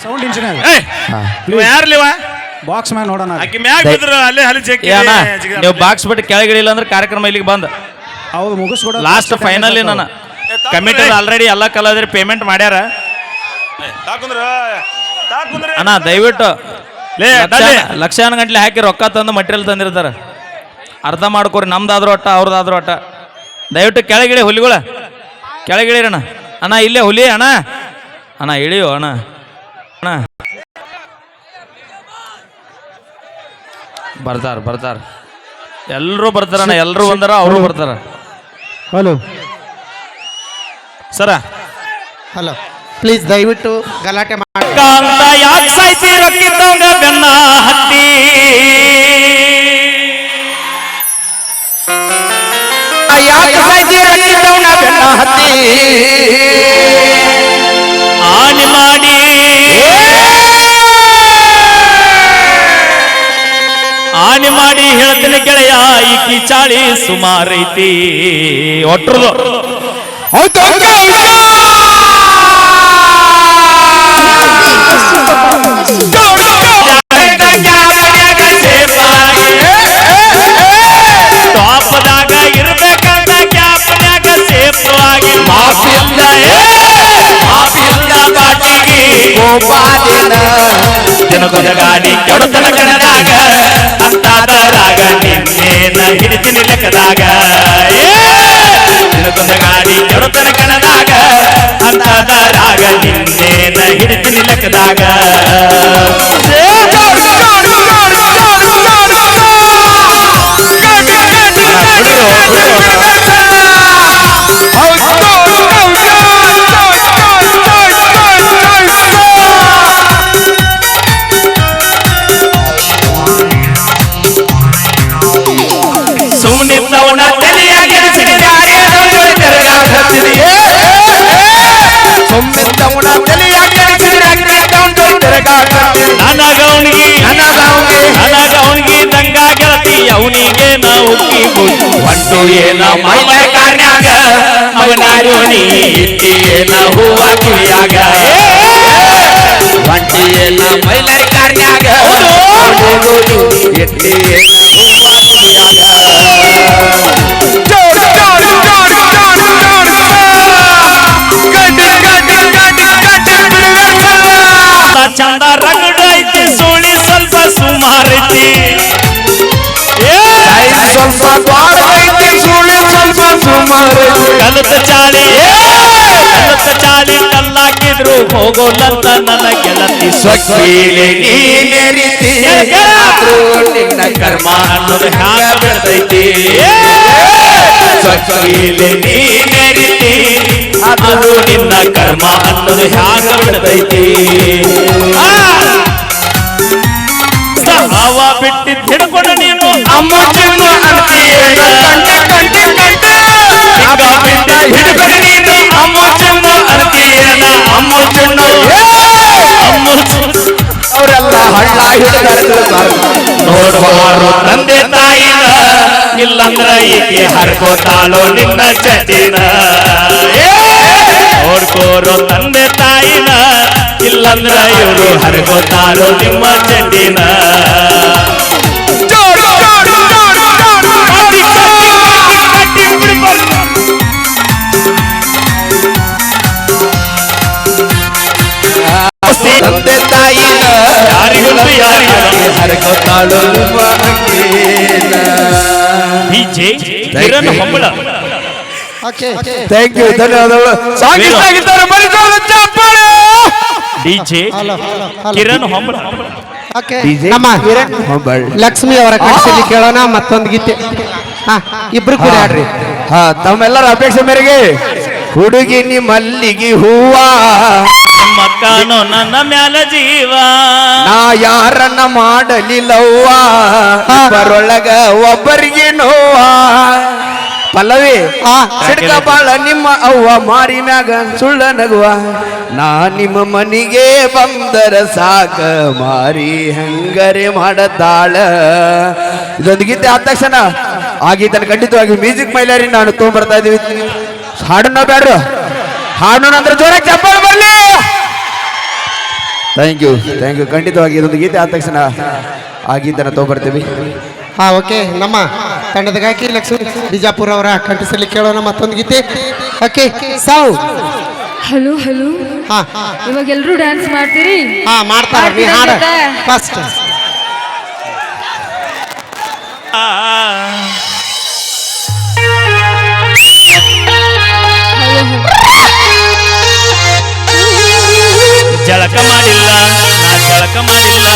Sound engineer ಯಾರ್ಲಿವ box man ನೋಡೋಣ. ಆಕಿ ಮ್ಯಾಗ ಬಿದ್ರು ಅಲ್ಲೇ ಹಲಿ ಚೆಕ್ ನೀವು ಬಾಕ್ಸ್ ಬಿಟ್ಟು ಕೆಳಗಿಳಿಲ್ಲ ಅಂದ್ರೆ ಕಾರ್ಯಕ್ರಮ ಇಲ್ಲಿಗೆ ಬಂದ ಹೌದು ಮುಗಿಸ್ಕೊಡ. ಲಾಸ್ಟ್ ಫೈನಲ್ ನಾನು ಕಮಿಟಿ ಆಲ್ರೆಡಿ ಎಲ್ಲ ಕಲಾವಿದರು ಪೇಮೆಂಟ್ ಮಾಡ್ಯಾರ. ಅಣ್ಣ ದಯವಿಟ್ಟು ಲಕ್ಷಾನ ಗಂಟ್ಲೆ ಹಾಕಿ ರೊಕ್ಕ ತಂದು ಮಟೀರಿಯಲ್ ತಂದಿರ್ತಾರ, ಅರ್ಥ ಮಾಡ್ಕೊರಿ. ನಮ್ದಾದ್ರೂ ಒಟ್ಟ ಅವ್ರದ್ದಾದ್ರೂ ಒಟ್ಟ. ದಯವಿಟ್ಟು ಕೆಳಗಿಳಿ ಹುಲಿಗಳ ಕೆಳಗಿಳಿರಣ್ಣ. ಅಣ್ಣ ಇಲ್ಲೇ ಹುಲಿ ಅಣ್ಣ ಅಣ್ಣ ಇಳಿಯೋ ಅಣ್ಣ ಅಣ್ಣ ಬರ್ತಾರ ಎಲ್ಲರೂ ಬರ್ತಾರಣ್ಣ, ಎಲ್ಲರೂ ಬಂದಾರ ಅವರು ಬರ್ತಾರ. ಹಲೋ ಸರ ಹಲೋ ಪ್ಲೀಸ್ ದಯವಿಟ್ಟು ಗಲಾಟೆ ಮಾಡಿ ಯಾಕೆ ಸಾಯ್ತಿ ರೊಕ್ಕಿದ್ದವಂಗ ಬೆನ್ನ ಹತ್ತಿ ಯಾಕೆ ಸಾಯ್ತಿ ರೊಕ್ಕಿದ್ದವನ ಬೆನ್ನ ಹತ್ತಿ ಆನಿ ಮಾಡಿ ಆನಿ ಮಾಡಿ ಹೇಳ್ತೀನಿ ಗೆಳೆಯ ಈಕಿ ಚಾಳಿ ಸುಮಾರೈತಿ ಒಟ್ರದು ಟಾಪದಾಗ ಇರ್ಬೇಕಂತ ಕ್ಯಾಪ್ನ್ಯಾಗ ಸೇಫ್ ಆಗಿ ಮಾಫಿಯಿಂದ ಬಾಟಿಗೆ ಜನಗೊಂದ ಗಾಡಿ ಕೆಡುತನ ಕಣದಾಗ ಅಂತಾದರಾಗ ನಿನ್ನೇನ ಹಿಡಿತೀನಿ ಲೆಕ್ಕದಾಗ ಜನಗೊಂದ ಗಾಡಿ ಕೆಡುತನ ಕಣದಾಗ ಅಂತಾದರಾಗ ನಿನ್ನೇನ ಹಿಡಿತೀನಿ ಲೆಕ್ಕದಾಗ ಸುಮ್ಮನಿದ್ದವನ ತಲೆಯಾಗಿ ಸೊಮ್ಮೆತ್ತವನ ತಲೆಯಾಗಿ ನನಗವನಿಗೆ ದಂಗ ಗೆಳತಿ ಅವನಿಗೆ ನಾವು ಒಟ್ಟು ಏನ ಮೈಲ ಕಾರ್ಯಾಗ ಅವನಾರೋಣಿ ಇಟ್ಟಿ ಏನ ಹೂವ ಕಿವಿಯಾಗ ಒಂಟಿ ಏನ ಮೈಲರಿ ಕಾರ್ಯಾಗ ಎಟ್ಟಿ ಏನ ಹೂವ ಕಿವಿಯಾಗ ಚಂದ ರಗಡ ಐತಿ ಸೋಳಿ ಸ್ವಲ್ಪ ಸುಮಾರೈತಿ ಸ್ವಲ್ಪ ಬಾಳ ಐತಿ ಸುಳಿ ಸ್ವಲ್ಪ ಸುಮಾರು ಕಲತ ಚಾಳಿ ಕಲ್ಲಾಕಿದ್ರು ಹೋಗೋಲ್ಲಂತ ನನ್ನ ಗೆಳತಿ ಸ್ವೀಲೆ ನೀನೆ ರೀತಿ ನಿನ್ನ ಕರ್ಮ ಅನ್ನೋದು ಹ್ಯಾಂಗ ಬೆಳೆದೈತಿ ಸ್ವೀಲೆ ನೀನೆ ರೀತಿ ಅದು ನಿನ್ನ ಕರ್ಮ ಅನ್ನೋದು ಹ್ಯಾಂಗ ಬೆಳೆದೈತಿ ಅವ ಬಿಟ್ಟಿದ್ದು ಹಿಡ್ಕೊಂಡು ನೀನು ಅಮ್ಮ ಚಿನ್ನ ಅಂತೀಯೇನ ಹಿಡ್ಕೊಂಡು ನೀನು ಅಮ್ಮ ಚಿನ್ನ ಅಂತೀಯೇನ ಅಮ್ಮ ಚಿನ್ನ ಅವರೆಲ್ಲ ಹಳ್ಳ ಹಿಡಿದಾರೆ ನೋಡುವಾರು ತಂದೆ ತಾಯಿನ ಇಲ್ಲಂದ್ರ ಈಕೆ ಹರ್ಕೋತಾಳೋ ನಿನ್ನ ಚಟಿನ ನೋಡ್ಕೋರೋ ತಂದೆ ತಾಯಿನ ಇಲ್ಲಂದ್ರ ಇವರು ಹರ್ಕೋತಾಳೋ ನಿಮ್ಮ ಚಟಿನ ತಂದೆ ತಾಯಿನ ಯಾರಿಗೊಂದು ಹರ್ಕೋತಾಳು DJ Kiran Hombal thank you ಧನ್ಯವಾದಗಳು. ಡಿಜೆ ಕಿರಣ್ ಹೊಂಬಳ ನಮ್ಮ ಲಕ್ಷ್ಮಿ ಅವರ ಕಕ್ಷೆಯಲ್ಲಿ ಕೇಳೋಣ ಮತ್ತೊಂದು ಗೀತೆ. ಇಬ್ರು ಕೂಡ ಆಡ್ರಿ. ತಮ್ಮೆಲ್ಲರ ಅಪೇಕ್ಷೆ ಮೇರೆಗೆ ಹುಡುಗಿ ನಿ ಮಲ್ಲಿಗೆ ಹೂವ ಮಕ್ಕನು ನನ್ನ ಮ್ಯಾಲ ಜೀವ ನಾ ಯಾರನ್ನ ಮಾಡಲಿಲ್ಲವ್ವ ಬರೊಳಗ ಒಬ್ಬರಿಗೆ ನೋವ ಪಲ್ಲವಿ ಸಿಡ್ಕ ಬಾಳ ನಿಮ್ಮ ಅವ್ವ ಮಾರಿ ಮ್ಯಾಗ ಸುಳ್ಳ ನಗುವ ನಾ ನಿಮ್ಮ ಮನಿಗೆ ಬಂದರ ಸಾಕ ಮಾರಿ ಹಂಗರೆ ಮಾಡತಾಳ. ಇದೊಂದು ಗೀತೆ ಆದ ತಕ್ಷಣ ಆ ಗೀತನ ಖಂಡಿತವಾಗಿ ಮ್ಯೂಸಿಕ್ ಮೈಲಾರಿ ನಾನು ತಗೊಂಡ್ಬರ್ತಾ ಇದೀವಿ. ಹಾಡನ್ನ ಬ್ಯಾಡ್ರು, ಹಾಡೋಣ ಅಂದ್ರೆ ಜೋರಾಗಿ ಚಪ್ಪಾಳೆ ಬರ್ಲಿ. ಥ್ಯಾಂಕ್ ಯು ಖಂಡಿತವಾಗಿ ಇದೊಂದು ಗೀತೆ ಆದ ತಕ್ಷಣ ಆ ಗೀತೆನ ತಗೊಬರ್ತೀವಿ. ಹಾ ಓಕೆ, ನಮ್ಮ ತಂಡದ ಗಾಯಕಿ ಲಕ್ಷ್ಮಿ ಬಿಜಾಪುರ ಅವರ ಕಂಠಸಲ್ಲಿ ಕೇಳೋಣ ಮತ್ತೊಂದು ಗೀತೆ. Okay sound. ಹಲೋ ಹಲೋ, ಹಾ ಇವಾಗ ಎಲ್ರು ಡ್ಯಾನ್ಸ್ ಮಾಡ್ತೀರಿ? ಹಾ ಮಾಡ್ತಾರೆ, ನೀ ಹಾಡ ಫಸ್ಟ್. ಜಳಕ ಮಾಡಿಲ್ಲ ನಾ ಜಳಕ ಮಾಡಿಲ್ಲ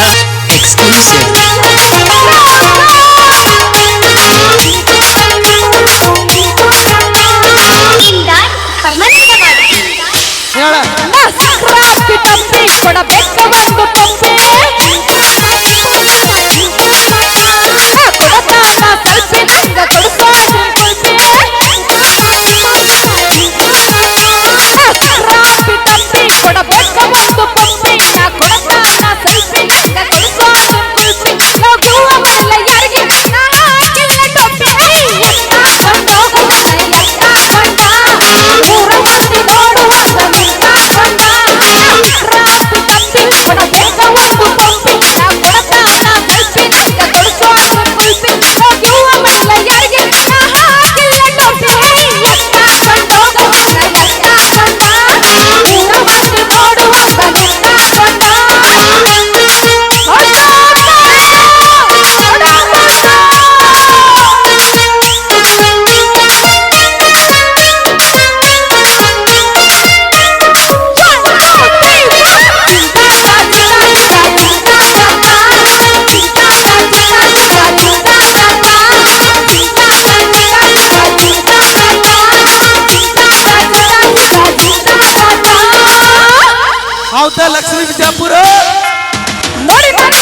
ಹೇಳ ಹೌದಾ ಲಕ್ಷ್ಮೀ ಬಿಜಾಪುರ? ನೋಡಿ ಒಂದು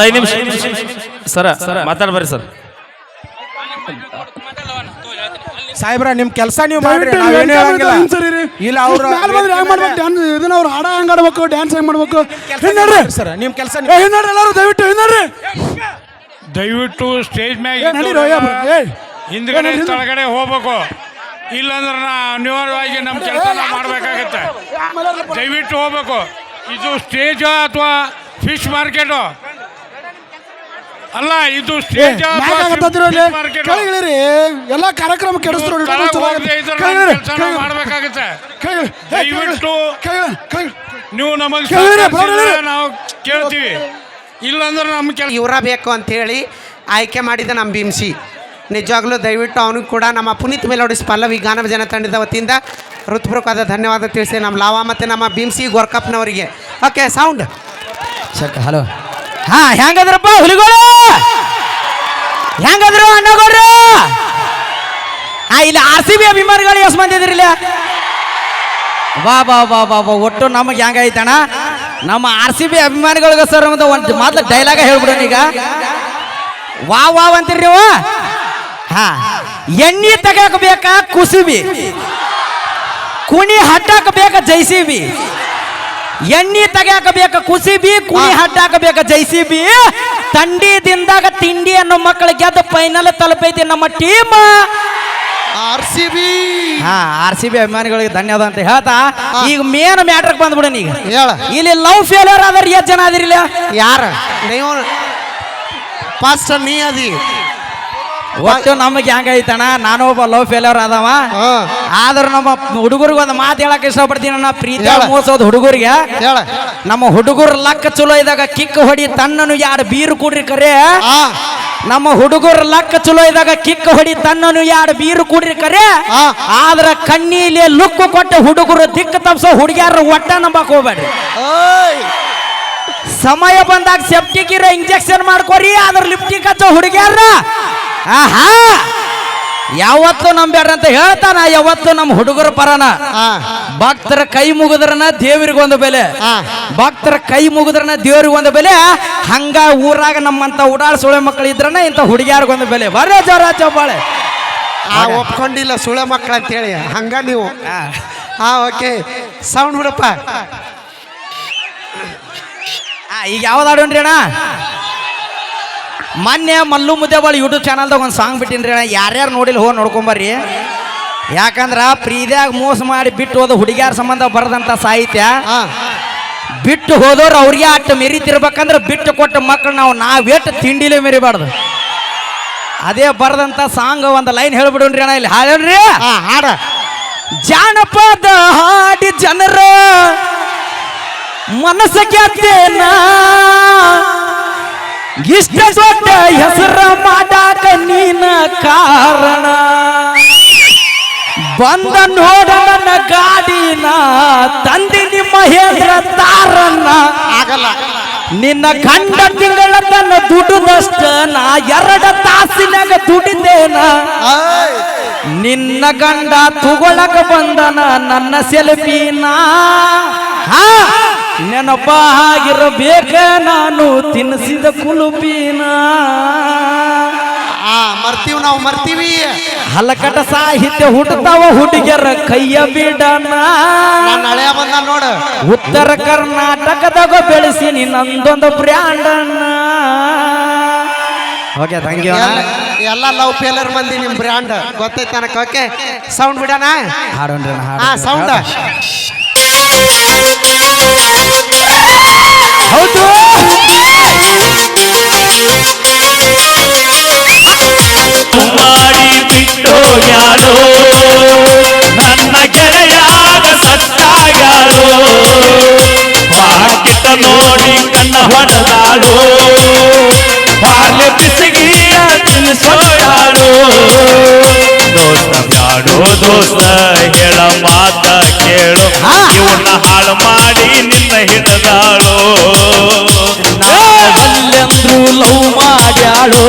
5 ನಿಮಿಷ ಸರ ಮಾತಾಡ್ಬರ್ರಿ ಸರ್. ಸಾಹೇಬ್ರ ನಿಮ್ ಕೆಲಸ ನೀವು ಮಾಡ್ರಿ, ನಾವೇನು ಹೇಳಂಗಿಲ್ಲ. ಇಲ್ಲ ಅವ್ರು ಇದನ್ನ ಅವ್ರು ಹಾಡ ಹೆಂಗ್ ಆಡ್ಬೇಕು, ಡ್ಯಾನ್ಸ್ ಹೆಂಗ್ ಮಾಡ್ಬೇಕು ಸರ್ ನಿಮ್ ಕೆಲಸ ಎಲ್ಲರೂ ದಯವಿಟ್ಟು ಸ್ಟೇಜ್ ಮ್ಯಾಗ ಹಿಂದ್ಗಡೆ ಕೆಳಗಡೆ ಹೋಗ್ಬೇಕು, ಇಲ್ಲಾಂದ್ರೆ ಅನಿವಾರ್ಯವಾಗಿ ನಮ್ಮ ಕೆಲಸ ಮಾಡ್ಬೇಕಾಗತ್ತೆ. ದಯವಿಟ್ಟು ಹೋಗ್ಬೇಕು. ಇದು ಸ್ಟೇಜ್ ಅಥವಾ ಫಿಶ್ ಮಾರ್ಕೆಟು ಅಲ್ಲ, ಇದು ಸ್ಟೇಜ್ ಎಲ್ಲ ಕಾರ್ಯಕ್ರಮ ಮಾಡ್ಬೇಕಾಗತ್ತೆ. ದಯವಿಟ್ಟು ನೀವು ನಮಗೆ ನಾವು ಕೇಳ್ತೀವಿ, ಇಲ್ಲಾಂದ್ರೆ ನಮ್ಮ ಕೆಲಸ ಇವರ ಬೇಕು ಅಂತ ಹೇಳಿ ಆಯ್ಕೆ ಮಾಡಿದ ನಮ್ಮ ಭೀಮ್ಸಿ. ನಿಜವಾಗ್ಲೂ ದಯವಿಟ್ಟು ಅವನಿಗೆ ಕೂಡ ನಮ್ಮ ಪುನೀತ್ ಮೆಲೋಡಿಸ್ ಪಲ್ಲವಿ ಗಾನ ಜನ ತಂಡದ ವತಿಯಿಂದ ಹೃತ್ಪೂರ್ವಕವಾದ ಧನ್ಯವಾದ ತಿಳಿಸಿ ನಮ್ಮ ಲಾವಾ ಮತ್ತು ನಮ್ಮ ಭೀಮ್ಸಿ ಗೋರ್ಕಪ್ನವರಿಗೆ. Okay sound check. ಹಲೋ, ಹಾ ಹೆಂಗದ್ರಪ್ಪ ಹುಲಿಗಳು, ಹೆಂಗದ್ರು ಅಣ್ಣಗೌಡ್ರು? ಹಾ ಇಲ್ಲಿ RCB ಅಭಿಮಾನಿಗಳು ಎಷ್ಟು ಮಂದಿ ಇದ್ರಿಲ್ಲ? ಬಾ ಬಾ ಬಾ ಬಾ ಬಾ ಒಟ್ಟು ನಮಗೆ ಹೆಂಗೈತಣ್ಣ ನಮ್ಮ RCB ಅಭಿಮಾನಿಗಳಿಗೆ ಸರ್ ಒಂದು ಮೊದಲು ಡೈಲಾಗ ಹೇಳ್ಬಿಡೋಣ ಈಗ. ವಾವ್ ವಾವ್ ಅಂತೀರಿ ನೀವು? ಹಾ, ಎಣ್ಣೆ ತೆಗಾಕ ಬೇಕಾ ಕುಸುಬಿ, ಕುಣಿ ಹಡ್ಡಾಕ ಬೇಕಾ JCB. ಎಣ್ಣೆ ತೆಗ್ಯಾಕ ಬೇಕ ಕುಸಿಬಿ, ಕುಣಿ ಹಡ್ಡಾಕ ಬೇಕ JCB. ತಂಡಿದಿಂದಾಗ ತಿಂಡಿ ಅನ್ನೋ ಮಕ್ಕಳು ಗೆದ್ದು ಫೈನಲ್ ತಲುಪೈತಿ ನಮ್ಮ ಟೀಮ್ RCB. ಹಾ, RCB ಅಭಿಮಾನಿಗಳಿಗೆ ಧನ್ಯವಾದ ಅಂತ ಹೇಳ್ತಾ ಈಗ ಮೇನ್ ಮ್ಯಾಟ್ರಿಗೆ ಬಂದ್ಬಿಡೋಣ. ಈಗ ಹೇಳ, ಇಲ್ಲಿ ಲವ್ ಫೇಲ್ಯೂರ್ ಆದ್ರೆ ಎಷ್ಟು ಜನ ಅದಿರಿಲ್ಲ? ಯಾರ ನೀವು ಫಸ್ಟ್ ನೀ ಅದಿ ಒಟ್ಟು ನಮಗೆ ಹೆಂಗೈತಣ್ಣ ನಾನು ಒಬ್ಬ ಲವ್ ಫೇಲ್ಯೂರ್ ಅದಾವ ಆದ್ರ ನಮ್ಮ ಹುಡುಗರಿಗೆ ಒಂದು ಮಾತು ಹೇಳಕ್ ಇಷ್ಟಪಡ್ತೀನಿ ನಾ ಪ್ರೀತಿ ಮೋಸೋದ್ ಹುಡುಗರಿಗೆ ಹೇಳ ನಮ್ಮ ಹುಡುಗರು ಲಕ್ಕ ಚಲೋ ಇದ್ದಾಗ ಕಿಕ್ ಹೊಡಿ ತನ್ನನು ಯಾರು ಬೀರು ಕುಡ್ರಿ ಕರೆ ನಮ್ಮ ಹುಡುಗರು ಲಕ್ಕ ಚಲೋ ಇದ್ದಾಗ ಕಿಕ್ ಹೊಡಿ ತನ್ನನು ಯಾರು ಬೀರು ಕುಡ್ರಿ ಕರೆ ಆದ್ರ ಕಣ್ಣೀಲಿ ಲುಕ್ಕು ಕೊಟ್ಟ ಹುಡುಗರು ದಿಕ್ಕು ತಪ್ಸೋ ಹುಡುಗಿಯಾರ ಒಟ್ಟ ನಂಬಕ್ ಹೋಗ್ಬೇಡ್ರಿ ಸಮಯ ಬಂದಾಗ ಸೆಪ್ಟಿಕ್ ಇರೋ ಇಂಜೆಕ್ಷನ್ ಮಾಡ್ಕೊರಿ ಅದ್ರ ಲಿಪ್ಟಿಕ್ ಹಚ್ಚೋ ಹುಡುಗಿಯಾರ ಆಹಾ ಯಾವತ್ತು ನಂಬ್ಯಾರ ಅಂತ ಹೇಳ್ತಾನ ಯಾವತ್ತು ನಮ್ಮ ಹುಡುಗರ ಪರನ ಭಕ್ತರ ಕೈ ಮುಗಿದ್ರನ ದೇವರಿಗೊಂದು ಬೆಲೆ ಭಕ್ತರ ಕೈ ಮುಗಿದ್ರನ ದೇವ್ರಿಗೊಂದು ಬೆಲೆ ಹಂಗ ಊರಾಗ ನಮ್ಮಂತ ಉಡಾಳ್ ಸುಳೆ ಮಕ್ಕಳು ಇದ್ರನ ಇಂಥ ಹುಡುಗಿಯಾರಿಗೊಂದು ಬೆಲೆ ಬರೇ ಜೋರ ಚೌಬಾಳೆ ಒಪ್ಕೊಂಡಿಲ್ಲ ಸುಳೆ ಮಕ್ಕಳು ಅಂತೇಳಿ ಹಂಗ ನೀವು ಓಕೆ ಸೌಂಡ್ ಬಿಡಪ್ಪ ಈಗ ಯಾವ್ದು ಆಡೋಣ್ರಿ ಅಣ್ಣ ಮೊನ್ನೆ ಮಲ್ಲು ಮುದ್ದೆಬಾಳ್ ಯೂಟ್ಯೂಬ್ ಚಾನಲ್ದಾಗ ಒಂದು ಸಾಂಗ್ ಬಿಟ್ಟಿನ್ರಿ ಅಣ್ಣ ಯಾರ್ಯಾರು ನೋಡಿಲ್ಲ ಹೋಗಿ ನೋಡ್ಕೊಂಬರ್ರಿ ಯಾಕಂದ್ರ ಪ್ರೀತಿಯಾಗ ಮೋಸ ಮಾಡಿ ಬಿಟ್ಟು ಹೋದ ಹುಡುಗಿಯಾರ ಸಂಬಂಧ ಬರದಂತ ಸಾಹಿತ್ಯ ಬಿಟ್ಟು ಹೋದವ್ರು ಅವ್ರಿಗೆ ಅಟ್ಟ ಮೆರಿತಿರ್ಬೇಕಂದ್ರೆ ಬಿಟ್ಟು ಕೊಟ್ಟ ಮಕ್ಕಳು ನಾವೇಟ್ ತಿಂಡಿಲೇ ಮೆರಿಬಾರ್ದು ಅದೇ ಬರದಂತ ಸಾಂಗ್ ಒಂದು ಲೈನ್ ಹೇಳ್ಬಿಡೋಣ್ರಿ ಅಣ್ಣ ಇಲ್ಲಿ ಹಾಡೋಣ್ರಿ ಹಾಡ ಜಾನಪದ ಹಾಡಿ ಜನರ ಮನಸ್ಸ ಗೆದ್ದೇನ ಇಷ್ಟ ದೊಡ್ಡ ಹೆಸರ ಮಾಡಾಕ ನೀನ ಕಾರಣ ಬಂದ ನೋಡ ನನ್ನ ಗಾಡಿನ ತಂದಿನಿ ಮಹೇಂದ್ರ ತಾರನ್ನ ಆಗಲ್ಲ ನಿನ್ನ ಗಂಡ ತಿಂಗಳ ತನ್ನ ದುಡ್ಡದಷ್ಟ ನಾ 2 ತಾಸಿನಾಗ ದುಡಿದೇನ ನಿನ್ನ ಗಂಡ ತಗೊಳಕ ಬಂದನ ನನ್ನ ಸೆಲ್ಫಿನ ನೆನಪ ಆಗಿರಬೇಕ ನಾನು ತಿನ್ನಿಸಿದ ಕುಲುಪಿನ ಮರ್ತೀವಿ ನಾವು ಮರ್ತೀವಿ ಹಲಕಟ ಸಾಹಿತ್ಯ ಹುಟ್ಟತಾವ ಹುಡುಗಿಯರ ಕೈಯ ಬಿಡನ ಹಳೆಯ ಬಂದ ನೋಡು ಉತ್ತರ ಕರ್ನಾಟಕದಾಗ ಬೆಳೆಸಿನಿ ನಂದೊಂದು ಬ್ರ್ಯಾಂಡನ್ನ ಓಕೆ ಥ್ಯಾಂಕ್ ಯು ಎಲ್ಲ ಲವ್ ಫೇಲರ್ ಮಂದಿ ನಿಮ್ ಬ್ರ್ಯಾಂಡ್ ಗೊತ್ತೈತೆ ನನಗೆ ಓಕೆ ಸೌಂಡ್ ಬಿಡೋಣ ಹಾಡೋಣ್ರಿ ಸೌಂಡ್ ಹೌದು ಮಾಡಿ ಬಿಟ್ಟು ಯಾರೋ ನನ್ನ ಗೆಳೆಯಾಗ ಸತ್ತಾಗ್ಯಾರೋ ಪಾಕಿಟ ನೋಡಿ ಕಣ್ಣ ಹೊಡೆದಾಳು ಬಾಲ್ಯ ಬಿಸಿಗಿಯ ತಿನ್ನಿಸೋಯಾಳು ದೋಸ್ತ ಬ್ಯಾಡೋ ದೋಸ್ತ ಹೇಳ ಮಾತ ಕೇಳು ಇವನ್ನ ಹಾಳು ಮಾಡಿ ನಿನ್ನ ಹಿಡಿದಾಳು ಅಲ್ಲೆಂದ್ರು ಲವ್ ಮಾಡ್ಯಾಳು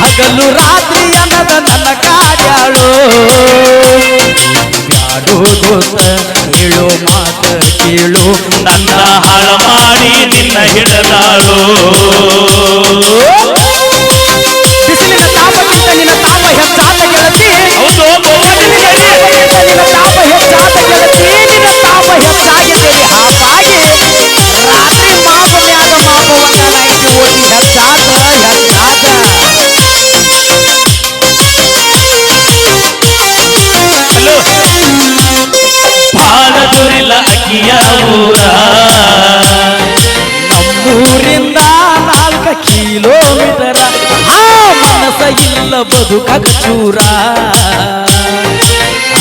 ಹಗಲು ರಾತ್ರಿ ಅನ್ನದ ನನ್ನ ಕಾಡ್ಯಾಳು ಬ್ಯಾಡೋ ದೋಸ್ತ ಹೇಳೋ ಮಾತ ಕೇಳು ನನ್ನ ಹಾಳು ಮಾಡಿ ನಿನ್ನ ಹಿಡಿದಾಳು ಬಿಸಿಲಿನ ತಾಪಕ್ಕಿಂತ ನಿನ್ನ ತಾಪ ಹೆಚ್ಚಾದ ಗೆಳತಿ ಹೌದು ನಿನ್ನ ತಾಪ ಹೆಚ್ಚಾದ ಗೆಳತಿ ನಿನ್ನ ತಾಪ ಹೆಚ್ಚಾಗಿದ್ದೇನೆ ಹಾಗಾಗಿ ರಾತ್ರಿ ಮಾಪ ಮ್ಯಾಗ ಮಾಪವನ್ನ ನೈಟಿ ಓದಿ ಹೆಚ್ಚಾದ ಬಾಳ ದುರಿಲ ಅಕ್ಕಿಯ ಊರ ನಮ್ಮೂರಿಂದ 4 ಕಿಲೋಮೀಟರ ಮನಸ ಇಲ್ಲ ಬದುಕಕ ಚೂರ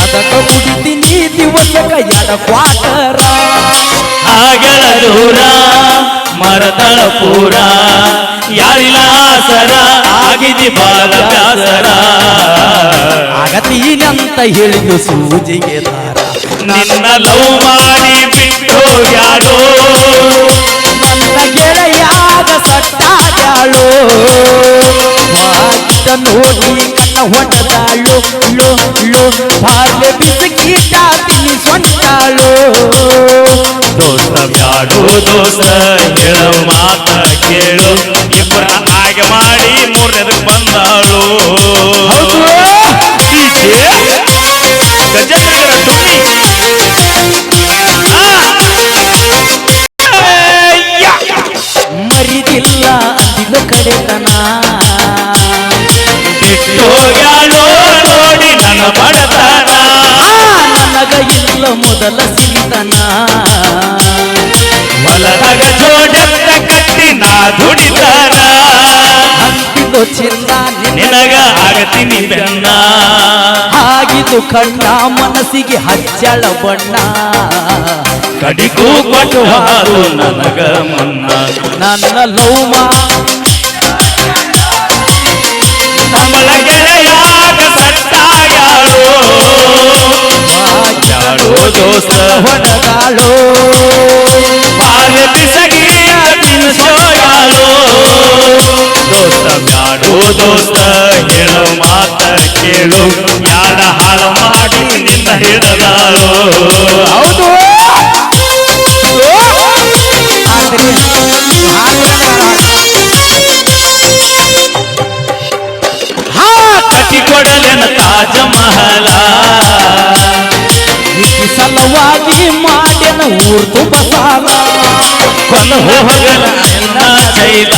ಅದಕ್ಕ ಕುಡಿತೀನಿ ದಿವಸಕ್ಕ 2 ಕ್ವಾಟರ ಆಗಳ ದೂರ ಮರತಳ ಪೂರ ಯಾರಿಲ್ಲ ಆಸರ ಆಗಿದಿ ಬಾಳ ಬ್ಯಾಸರ ಆಗತೀನಂತ ಹೇಳಿದ್ದು ಸೂಜಿಗೆ ದಾರ ನಿನ್ನ ಲವ್ ಮಾಡಿ ಬಿಟ್ಟು ಯಾರೋ ನನ್ನ ಗೆಳೆಯಾಗ ಸಟ್ಟಾಗ್ಯಾಳು ಬಾಗಿದ ನೋಡಿ ಕಣ್ಣ ಹೊಡೆದಾಳು ಲೋ ಲೋ ಬಾರ್ಲೆ ಬಿಸಿಗೀಟ ತಿನ್ನಿ ಸೊಂಟಾಳು ದೋಸ್ತ ಬ್ಯಾಡೋ ದೋಸ್ತ ಹೇಳೋ ಮಾತ ಕೇಳು ಇಬ್ಬರ ಹಾಗೆ ಮಾಡಿ 3ನೇದಕ್ಕೆ ಬಂದಾಳು ಗಜೇಂದ್ರ ತುಟಿ ಮರಿದಿಲ್ಲ ಅಂದಿನ ಕಡೆತನ ಬಿಟ್ಟೋಗ್ಯಾಳೋ ನೋಡಿ ನನ್ನ ಬಡತನ ನನಗ ಇಲ್ಲ ಮೊದಲ ಸಿರಿತನ ಹೊಲದಾಗ ಜೋಡೆತ್ತ ಕಟ್ಟಿ ನಾ ದುಡಿತಾನ ಹಾಕಿನಿ ಬೆನ್ನ ಆಗಿದು ಕಣ್ಣ ಮನಸ್ಸಿಗೆ ಹಚ್ಚಳ ಬಣ್ಣ ಕಡಿಗೂ ಕೊಟ್ಟು ಹಾರು ನನಗ ಮುನ್ನ ನನ್ನ ಲೌಮ ಕಮಲ ಗೆಳೆಯಾಗ ಸಟ್ಟಾಗ್ಯಾಳೋ ಯಾಡೋ ದೋಸ್ತ ಹೊಣಗಾಳೋ ಬಾಲ್ಯ ಬಿಸಗಿಯ ತಿನ್ಸೋಯಾಳೋ ದೋಸ್ತ ಬ್ಯಾಡೋ ದೋಸ್ತ ಹೇಳೋ ಮಾತ ಕೇಳು ಯಾಡ ಹಾಳು ಮಾಡಿ ನಿನ್ನ ಹಿಡದಾಳೋ ಹೌದು ಕಟ್ಟಿ ಕೊಡಲೆನ ತಾಜ ಮಹಲ ಸಲವಾಗಿ ಮಾಡ್ಯನ ಊರ್ತು ಬಸಾಲ ಕೊಲ್ಲ ಹೋಗಲ ಎನ್ನ ಜೈಲ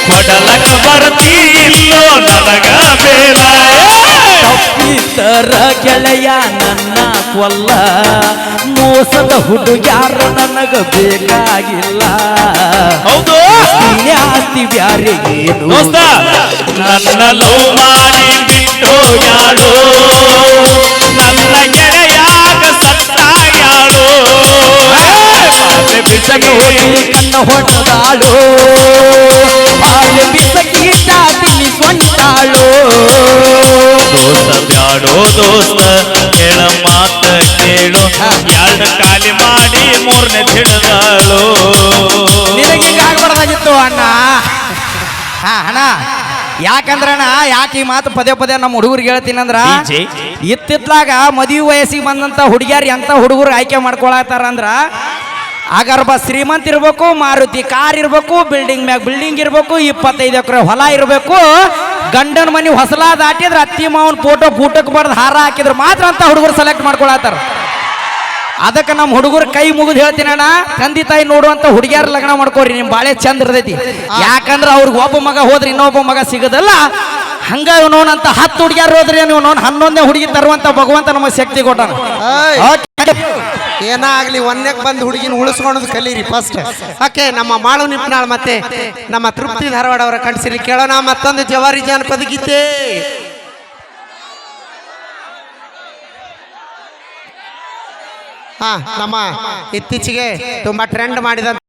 ಕೊಡಲಕ ಬರ್ತೀಲ್ಲೋ ನನಗ ಬೇಲ ತಪ್ಪಿತರ ಗೆಳೆಯ ನನ್ನ ಕೊಲ್ಲ ಮೋಸದ ಹುಡುಗ್ಯಾರ ನನಗ ಬೇಕಾಗಿಲ್ಲ ಹೌದು ಆಸ್ತಿ ಬ್ಯಾರಿಗೇನು ದೋಸ್ತ ನನ್ನ ಲವ್ ಮಾಡಿ ಬಿಟ್ಟು ಯಾಡೋ ನನ್ನ ಗೆಳೆಯಾಗ ಸತ್ತಾಗ್ಯಾಳೋ ಬಿಸಗಿ ಹೋಗಿ ಕಣ್ಣ ಹೊಡೆದಾಳು ಬಾಲ್ಯ ಬಿಸಕೀಟ ತಿಳಿ ಸೊಂಟಾಳು ದೋಸ್ತ ಬ್ಯಾಡೋ ದೋಸ್ತ ಹೇಳ ಮಾತ ಕೇಳು ಎರಡು ಖಾಲಿ ಮಾಡಿ ಮೂರನೇ ಹಿಡಿದಾಳು ನಿನಗೆ ಆಗ್ಬಾರ್ದಾಗಿತ್ತು ಅಣ್ಣ ಅಣ್ಣ ಯಾಕಂದ್ರಣ್ಣ ಯಾಕೆ ಈ ಮಾತು ಪದೇ ಪದೇ ನಮ್ಮ ಹುಡುಗರಿಗೆ ಹೇಳ್ತೀನಂದ್ರ ಇತ್ತಿತ್ಲಾಗ ಮದುವೆ ವಯಸ್ಸಿಗೆ ಬಂದಂತ ಹುಡುಗಿಯರು ಎಂತ ಹುಡುಗರು ಆಯ್ಕೆ ಮಾಡ್ಕೊಳತ್ತಾರ ಅಂದ್ರ ಆಗರ್ಭ ಶ್ರೀಮಂತ ಇರ್ಬೇಕು, ಮಾರುತಿ ಕಾರ್ ಇರ್ಬೇಕು, ಬಿಲ್ಡಿಂಗ್ ಮ್ಯಾಗ ಬಿಲ್ಡಿಂಗ್ ಇರ್ಬೇಕು, 25 ಎಕರೆ ಹೊಲ ಇರಬೇಕು, ಗಂಡನ ಮನೆ ಹೊಸಲ ದಾಟಿದ್ರೆ ಅತ್ತಿ ಮಾವನ್ ಫೋಟೋಕ್ಕೆ ಬರ್ದು ಹಾರ ಹಾಕಿದ್ರೆ ಮಾತ್ರ ಅಂತ ಹುಡುಗರು ಸೆಲೆಕ್ಟ್ ಮಾಡ್ಕೊಳತ್ತಾರ. ಅದಕ್ಕೆ ನಮ್ಮ ಹುಡುಗರು ಕೈ ಮುಗಿದು ಹೇಳ್ತೀನಣ್ಣ, ತಂದೆ ತಾಯಿ ನೋಡುವಂತ ಹುಡುಗಿಯರ ಲಗ್ನ ಮಾಡ್ಕೋರಿ, ನಿಮ್ ಬಾಳೆ ಚಂದ ಇರ್ತೈತಿ. ಯಾಕಂದ್ರೆ ಅವ್ರಿಗೆ ಒಬ್ಬ ಮಗ ಹೋದ್ರೆ ಇನ್ನೊಬ್ಬ ಮಗ ಸಿಗದಲ್ಲ. ಹಂಗ ನೋನಂತ 10 ಹುಡುಗಿಯರು ಹೋದ್ರೆ ನೀವು 11ನೇ ಹುಡುಗಿ ತರುವಂತ ಭಗವಂತ ನಮಗೆ ಶಕ್ತಿ ಕೊಟ್ಟಾನ. ಏನಾಗ್ಲಿ ಒಂದಕ್ಕೆ ಬಂದು ಹುಡುಗಿನ ಉಳಿಸ್ಕೊಳೋದು ಕಲೀರಿ ಫಸ್ಟ್. ಓಕೆ, ನಮ್ಮ ಮಾಳು ನಿಪ್ನಾಳ್ ಮತ್ತೆ ನಮ್ಮ ತೃಪ್ತಿ ಧಾರವಾಡ ಅವರ ಕಣ್ಸಿಲಿ ಕೇಳೋಣ ಮತ್ತೊಂದು ಜವಾರಿ ಜಾನಪದ ಗೀತೆ. ನಮ್ಮ ಇತ್ತೀಚೆಗೆ ತುಂಬಾ ಟ್ರೆಂಡ್ ಮಾಡಿದ